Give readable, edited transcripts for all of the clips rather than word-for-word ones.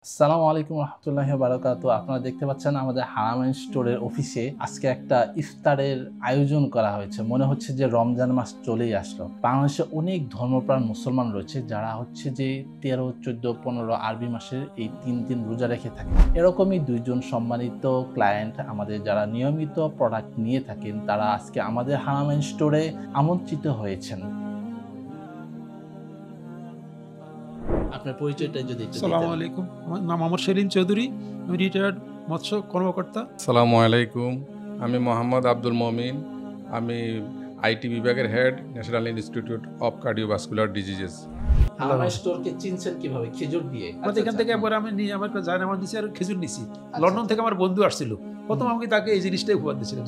আসসালামু আলাইকুম রহমতুল্লাহি ওয়া বারাকাতুহু। আপনারা দেখতে পাচ্ছেন আমাদের হারামাইন স্টোরের অফিসে আজকে একটা ইফতারের আয়োজন করা হয়েছে। মনে হচ্ছে যে রমজান মাস চলেই আসলো। বাংলাদেশে অনেক ধর্মপ্রাণ মুসলমান রয়েছে যারা হচ্ছে যে 13, 14, 15 আরবি মাসের এই 3 দিন রোজা রেখে থাকে। এরকমই দুইজন সম্মানিত ক্লায়েন্ট আমাদের যারা নিয়মিত প্রোডাক্ট নিয়ে থাকেন তারা আজকে আমাদের হারামাইন স্টোরে আমন্ত্রিত হয়েছেন। আপনার পরিচয়টা যদি একটু দিতেন। আসসালামু আলাইকুম। আমার নাম মোহাম্মদ সেলিম চৌধুরী। আমি রিটায়ার্ড মৎস্য কর্মকর্তা। আসসালামু আলাইকুম, আমি মোহাম্মদ আব্দুল মমিন। আমি আইটি বিভাগের head, national institute of cardiovascular diseases. Haramain স্টোরকে চিনছেন কিভাবে? খেজুর দিয়ে। আমাদের এখান থেকে একবার আমি নিয়ে আমার একটা জায়নামাজ দিয়েছি আর খেজুর নিছি। লন্ডন থেকে আমার বন্ধু আসছিল, প্রথম আমাকে তাকে এই জিনিসটাই উপহার দিয়েছিলেন।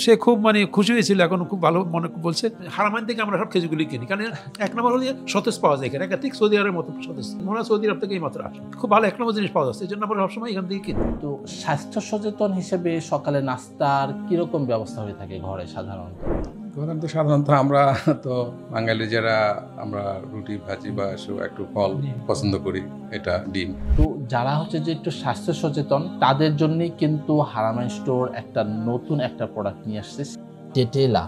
সে খুব মানে খুশি হয়েছিল, এখন খুব ভালো মনে বলছে। হারামাইন থেকে আমরা সব খেজুরগুলি কিনি, কারণ এক নম্বর হলে সতেজ পাওয়া যায় এখানে, ঠিক সৌদি আরবের মতো সতেজ। মনে হয় সৌদি আরব থেকে এই মাত্র আসে, খুব ভালো এক নম্বর জিনিস পাওয়া যাচ্ছে, এই জন্য আমরা সবসময় এখান থেকে কিনি। তো স্বাস্থ্য সচেতন হিসেবে সকালে নাস্তার কিরকম ব্যবস্থা হয়ে থাকে ঘরে সাধারণত? সাধারণত আমরা তো বাঙালি যারা আমরা রুটি ভাজি বা একটু ফল পছন্দ করি, এটা ডিম। তো যারা হচ্ছে যে একটু স্বাস্থ্য সচেতন তাদের জন্যই কিন্তু হারামাইন স্টোর একটা নতুন একটা প্রোডাক্ট নিয়ে আসছে, ডেটেলা।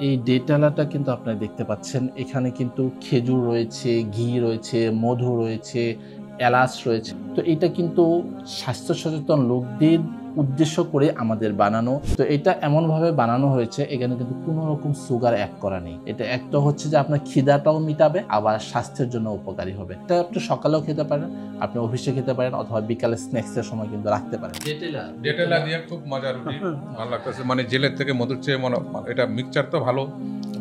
এই ডেটেলাটা কিন্তু আপনারা দেখতে পাচ্ছেন, এখানে কিন্তু খেজুর রয়েছে, ঘি রয়েছে, মধু রয়েছে, এলাচ রয়েছে। তো এটা কিন্তু স্বাস্থ্য সচেতন লোকদের উদ্দেশ্য করে আমাদের বানানো। তো এটা এমনভাবে বানানো হয়েছে, এখানে কিন্তু কোনো রকম সুগার অ্যাড করা নেই। এটা একটা হচ্ছে যে আপনার খিদাটাও মিটাবে, আবার স্বাস্থ্যের জন্য উপকারী হবে। এটা আপনি সকালেও খেতে পারেন, আপনি অফিসে খেতে পারেন, অথবা বিকালে স্ন্যাক্সের সময় কিন্তু রাখতে পারেন। ডেটেলা দিয়ে খুব মজার রুটি ভালো লাগতেছে, মানে জেলের থেকে মধুর চেয়ে এটা মিক্সচার তো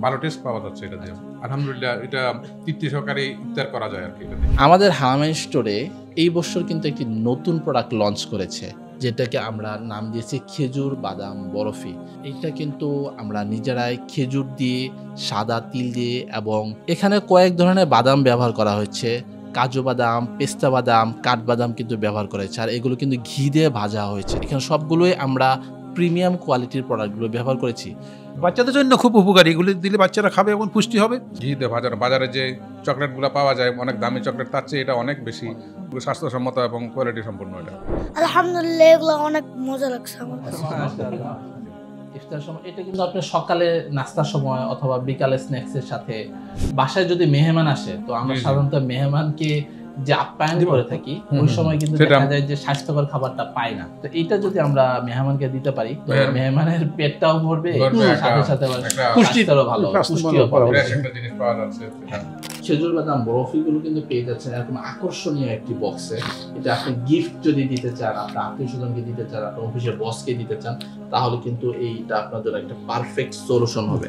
ভালো টেস্ট পাওয়া যাচ্ছে এটা দিয়ে। আলহামদুলিল্লাহ, এটা তৃপ্তি সহকারে ইফতার করা যায় আর কি। আমাদের হারামাইন স্টোরে এই বছর কিন্তু একটি নতুন প্রোডাক্ট লঞ্চ করেছে, যেটাকে আমরা নাম দিয়েছি খেজুর বাদাম বরফি। এটা কিন্তু আমরা নিজেরাই খেজুর দিয়ে, সাদা তিল দিয়ে, এবং এখানে কয়েক ধরনের বাদাম ব্যবহার করা হয়েছে। কাজু বাদাম, পেস্তা বাদাম, কাঠবাদাম কিন্তু ব্যবহার করা হয়েছে, আর এগুলো কিন্তু ঘি দিয়ে ভাজা হয়েছে। এখানে সবগুলোই আমরা প্রিমিয়াম কোয়ালিটির প্রোডাক্টগুলো ব্যবহার করেছি। বাচ্চাদের জন্য খুব উপকারী, এগুলি দিলে বাচ্চারা খাবে এবং পুষ্টি হবে। ঘি দিয়ে বাজারে যে চকলেটগুলো পাওয়া যায় অনেক দামি চকলেট, তার চেয়ে এটা অনেক বেশি স্বাস্থ্যসম্মত এবং কোয়ালিটি সম্পন্ন। এটা আলহামদুলিল্লাহ, এগুলো অনেক মজা লাগছে আমার কাছে। ইফতার সময় এটা কিন্তু আপনি সকালে নাস্তার সময় অথবা বিকালে স্ন্যাক্সের সাথে, বাসায় যদি মেহমান আসে তো আমরা সাধারণত মেহমানকে যে আপ্যায়ন করে থাকি ওই সময় কিন্তু দেখা যায় যে স্বাস্থ্যকর খাবারটা পাই না। তো এটা যদি আমরা মেহমানকে দিতে পারি তো মেহমানের পেটটাও ভরবে, সাথে সাথে পুষ্টিটাও ভালো, পুষ্টিও পাবে। খেজুর বাদাম বরফিগুলো কিন্তু পেয়ে যাচ্ছেন এরকম আকর্ষণীয় একটি বক্সে। এটা আপনি গিফট যদি দিতে চান, আপনার আত্মীয় স্বজনকে দিতে চান, আপনার অফিসের বসকে দিতে চান, তাহলে কিন্তু এইটা আপনার জন্য একটা পারফেক্ট সলিউশন হবে।